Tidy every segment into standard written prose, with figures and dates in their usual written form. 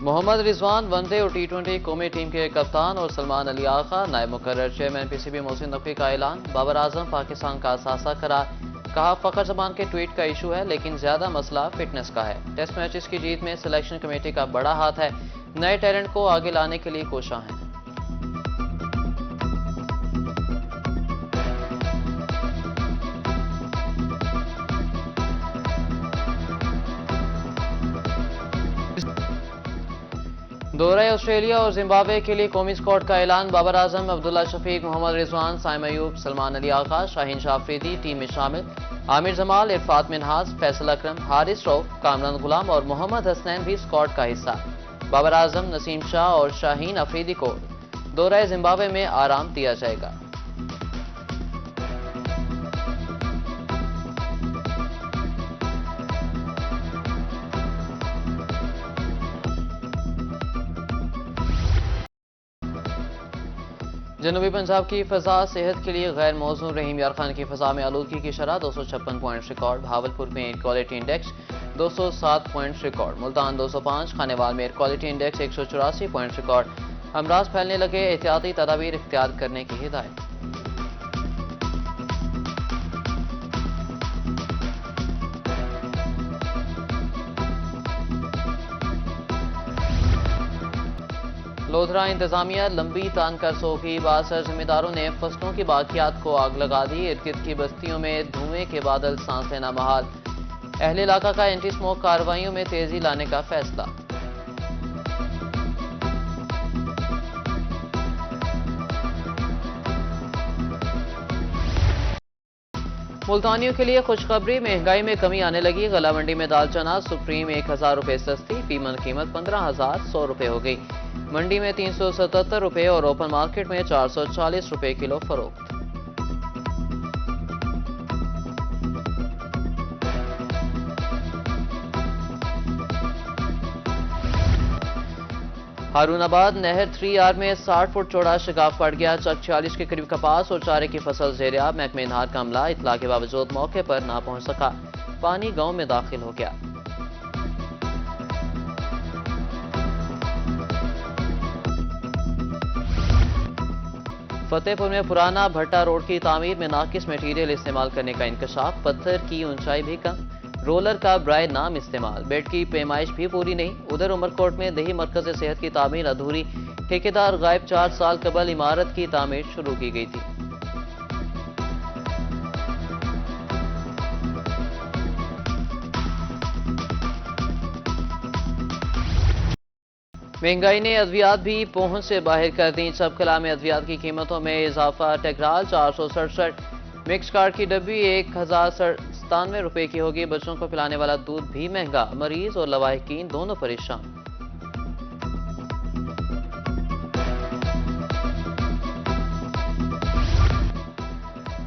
Mohammad Rizwan one day और टी20 कौमी team के कप्तान और सलमान अली आगा नायब मुकर्रर चेयरमैन पीसीबी मोहसिन नकवी का ऐलान। बाबर आजम पाकिस्तान का असासा करार। कहा फखर जमान के ट्वीट का इशू है लेकिन ज्यादा मसला फिटनेस का है। टेस्ट मैचेस की जीत में सिलेक्शन कमेटी का बड़ा हाथ है। नए टैलेंट को आगे लाने के लिए कोशिश हैं। दौरा ऑस्ट्रेलिया और जिम्बाब्वे के लिए कौमी स्क्वाड का ऐलान। बाबर आजम, अब्दुल्ला शफीक, मोहम्मद रिजवान, साइम अयूब, सलमान अली आगा, शाहीन शाह अफरीदी टीम में शामिल। आमिर जमाल, इरफात मिनहाज, फैसल अकरम, हारिस रऊफ, कामरान गुलाम और मोहम्मद हसनैन भी स्क्वाड का हिस्सा। बाबर आजम, नसीम शाह और शाहीन अफरीदी को दौरा जिम्बाब्वे में आराम दिया जाएगा। जनूबी पंजाब की फजा सेहत के लिए गैर मौजूद। रहीम यार खान की फजा में आलूदगी की शरह 256 पॉइंट रिकॉर्ड। भावलपुर में air quality index 207 point record. Multan 205। Khanewal में air quality index 184 point record. अमराज फैलने लगे, एहतियाती तदाबीर इख्तियार करने की हिदायत। लोधरा इंतजामिया लंबी तान कर सोगी। बासर जिम्मेदारों ने फसलों की बाकियात को आग लगा दी। इर्द गिर्द की बस्तियों में धुएं के बादल, सांस लेना महाल। अहले इलाका का एंटी स्मोक कार्रवाइयों में तेजी लाने का फैसला। मुल्तानियों के लिए खुशखबरी, महंगाई में कमी आने लगी। गला मंडी में दाल चना सुप्रीम 1000 रुपए सस्ती। फीमन कीमत 15,100 रुपए हो गई। मंडी में 377 रुपए और ओपन मार्केट में 440 रुपए किलो फरोख्त। हारूनाबाद नहर 3R में 60 फुट चौड़ा शिगाफ फट गया। चक 46 के करीब कपास और चारे की फसल ज़ेरियाब। महकमे इनहार का अमला इतला के बावजूद मौके पर ना पहुंच सका। पानी गांव में दाखिल हो गया। फतेहपुर में पुराना भट्टा रोड की तामीर में नाकिस मटीरियल इस्तेमाल करने का इंकशाफ। पत्थर की ऊंचाई भी कम, रोलर का ब्राय नाम इस्तेमाल। बेड की पैमाइश भी पूरी नहीं। उधर उमरकोट में दही मरकज सेहत की तामीर अधूरी। ठेकेदार गायब। 4 साल कबल इमारत की तामीर शुरू की गई थी। महंगाई ने अद्वियात भी पहुंच से बाहर कर दी। सबकला में अद्वियात की कीमतों में इजाफा। टेकराल 467। मिक्स कार्ड की डब्बी 1097 रुपए की होगी। बच्चों को पिलाने वाला दूध भी महंगा। मरीज और लवाहिकीन दोनों परेशान।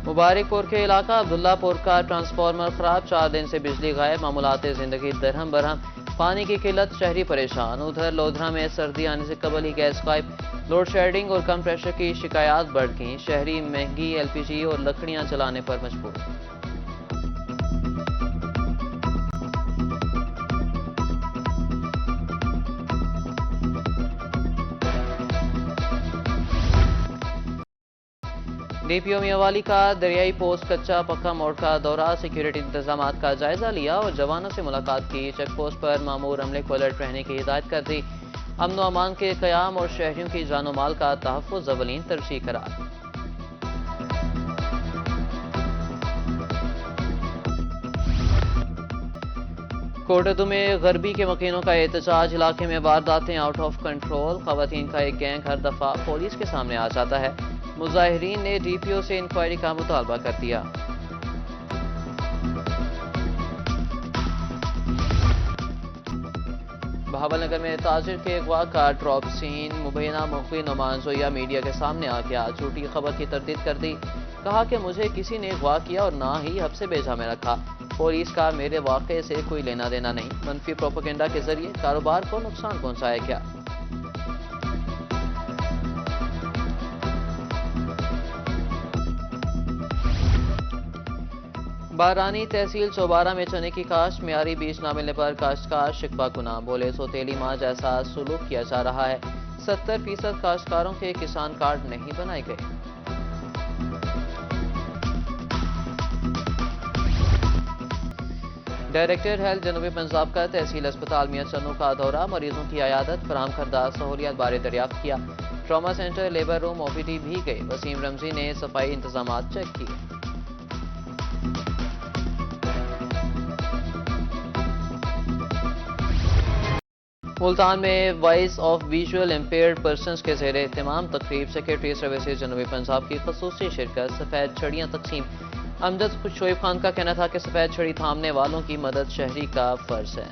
मुबारकपुर के इलाका अब्दुल्लापुर का ट्रांसफार्मर खराब। 4 दिन से बिजली गायब। मामूलाते जिंदगी दरहम बरहम। पानी की किल्लत, शहरी परेशान। उधर लोधरा में सर्दी आने से कबल ही गैस गायब। लोड शेडिंग और कम प्रेशर की शिकायत बढ़ गई। शहरी महंगी एलपीजी और लकड़ियां चलाने पर मजबूर। डीपीओ मियावाली का दरियाई पोस्ट कच्चा पक्का मोड़ का दौरा। सिक्योरिटी इंतजाम का जायजा लिया और जवानों से मुलाकात की। चेक पोस्ट पर मामूर अमले को अलर्ट रहने की हिदायत कर दी। अमन व अमान के क़याम और शहरियों की जानो माल का तहफ़्फ़ुज़ अवलीन तरजीह करार। कोटदू में गरबी के मकीनों का एहतजाज। इलाके में वारदातें आउट ऑफ कंट्रोल। खवातीन का एक गैंग हर दफा पुलिस के सामने आ जाता है। मुजाहिरीन ने डीपीओ से इंक्वायरी का मुतालबा कर दिया। बहावलनगर में ताजिर के अगवा का ड्रॉप सीन। मुबैना मुखबिर नुमान जोया मीडिया के सामने आ गया। झूठी खबर की तरदीद कर दी। कहा कि मुझे किसी ने अगवा किया और ना ही हब्से भेजा में रखा। पुलिस का मेरे वाक़े से कोई लेना देना नहीं। मनफी प्रोपेगेंडा के जरिए कारोबार को नुकसान पहुंचाया गया। बारानी तहसील चौबारा में चने की काश्त मियारी बीज न मिलने पर काश्तकार शिकवा गुना बोले सौतेली मां जैसा सुलूक किया जा रहा है। 70% काश्तकारों के किसान कार्ड नहीं बनाए गए। डायरेक्टर हेल्थ जनूबी पंजाब का तहसील अस्पताल मियां चन्नू का दौरा, मरीजों की अयादत, फराहम करदा सहूलियात बारे दरियाफ्त किया। Trauma centre, labour room, OPD भी गए। वसीम रमजी ने सफाई इंतजाम चेक किए। मुल्तान में voice of visual impaired persons के ज़ेरे एहतमाम तकरीब सेक्रेटरी सर्विसेज जनूबी पंजाब की खसूसी शिरकत। सफ़ेद छड़ियाँ तकसीम। अमजद शोएब खान का कहना था कि सफ़ेद छड़ी थामने वालों की मदद शहरी का फर्ज है।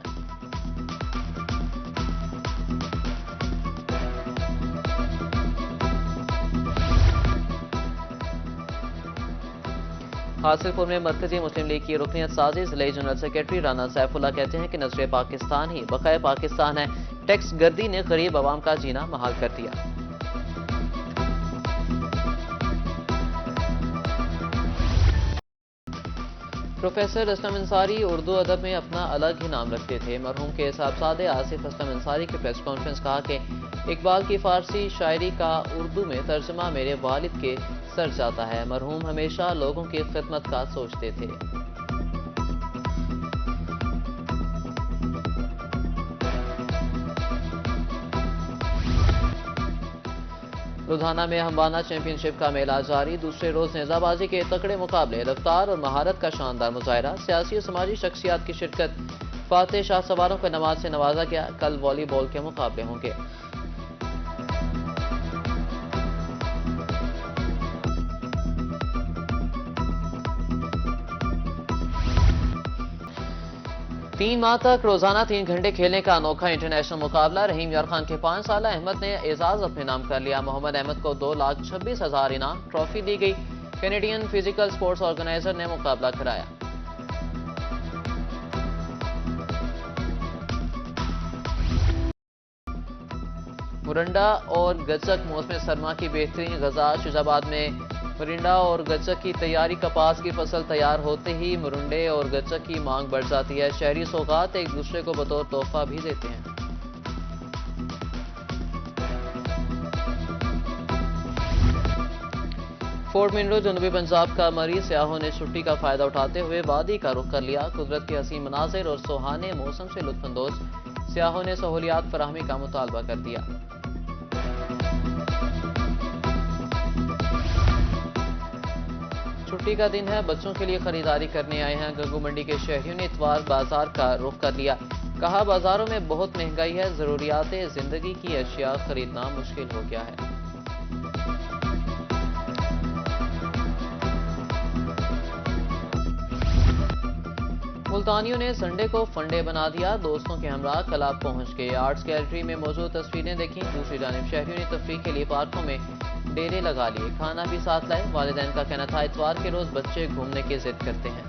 हासिलपुर में मरकजी मुस्लिम लीग की रुकनियत साजी जिले जनरल सेक्रेटरी राना सैफुल्लाह कहते हैं कि नजर पाकिस्तान ही बकाए पाकिस्तान है। टैक्स गर्दी ने गरीब आवाम का जीना महाल कर दिया। प्रोफेसर असलम अंसारी उर्दू अदब में अपना अलग ही नाम रखते थे। मरहूम के साहबजादे आसिफ असलम अंसारी की प्रेस कॉन्फ्रेंस कहा कि इकबाल की फारसी शायरी का उर्दू में तर्जमा मेरे वालिद के सर जाता है। मरहूम हमेशा लोगों की खिदमत का सोचते थे। लुधियाना में हम्बाना चैंपियनशिप का मेला जारी। दूसरे रोज नेजाबाजी के तकड़े मुकाबले, रफ्तार और महारत का शानदार मुजाहरा। सियासी और समाजी शख्सियात की शिरकत। फातेह शाह सवारों को नमाज से नवाजा गया। कल वॉलीबॉल के मुकाबले होंगे। तीन माह तक रोजाना 3 घंटे खेलने का अनोखा इंटरनेशनल मुकाबला। रहीम यार खान के 5 साल अहमद ने एजाज अपने नाम कर लिया। मोहम्मद अहमद को 2,26,000 इनाम ट्रॉफी दी गई। कैनेडियन फिजिकल स्पोर्ट्स ऑर्गेनाइजर ने मुकाबला कराया। मुरंडा और गचक मौसम सरमा की बेहतरीन गजा। शुजाबाद में मुरंडा और गचक की तैयारी। कपास की फसल तैयार होते ही मुरंडे और गचक की मांग बढ़ जाती है। शहरी सौगात एक दूसरे को बतौर तोहफा भी देते हैं। फोर्ट मिनरो जनूबी पंजाब का मरीज सयाहों ने छुट्टी का फायदा उठाते हुए वादी का रुख कर लिया। कुदरत के हसीन मनाजिर और सुहाने मौसम से लुत्फानंदोज सयाहों ने सहूलियात फराहमी का मुतालबा कर दिया। छुट्टी का दिन है, बच्चों के लिए खरीदारी करने आए हैं। गंगू मंडी के शहरियों ने इतवार बाजार का रुख कर लिया। कहा बाजारों में बहुत महंगाई है, जरूरियात जिंदगी की अशिया खरीदना मुश्किल हो गया है। मुल्तानियों ने संडे को फंडे बना दिया। दोस्तों के हमरा क्लब पहुंच गए। आर्ट्स गैलरी में मौजूद तस्वीरें देखी। दूसरी जानिब शहरियों ने तफरीह के लिए पार्कों में डेरे लगा लिए। खाना भी साथ लाए। वालिदैन का कहना था इतवार के रोज बच्चे घूमने की जिद करते हैं।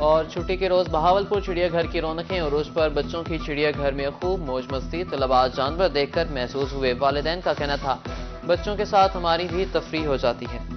और छुट्टी के रोज बहावलपुर चिड़ियाघर की रौनकें उरूज पर। बच्चों की चिड़ियाघर में खूब मौज मस्ती। तलबा जानवर देखकर महसूस हुए। वालिदैन का कहना था बच्चों के साथ हमारी भी तफरीह हो जाती है।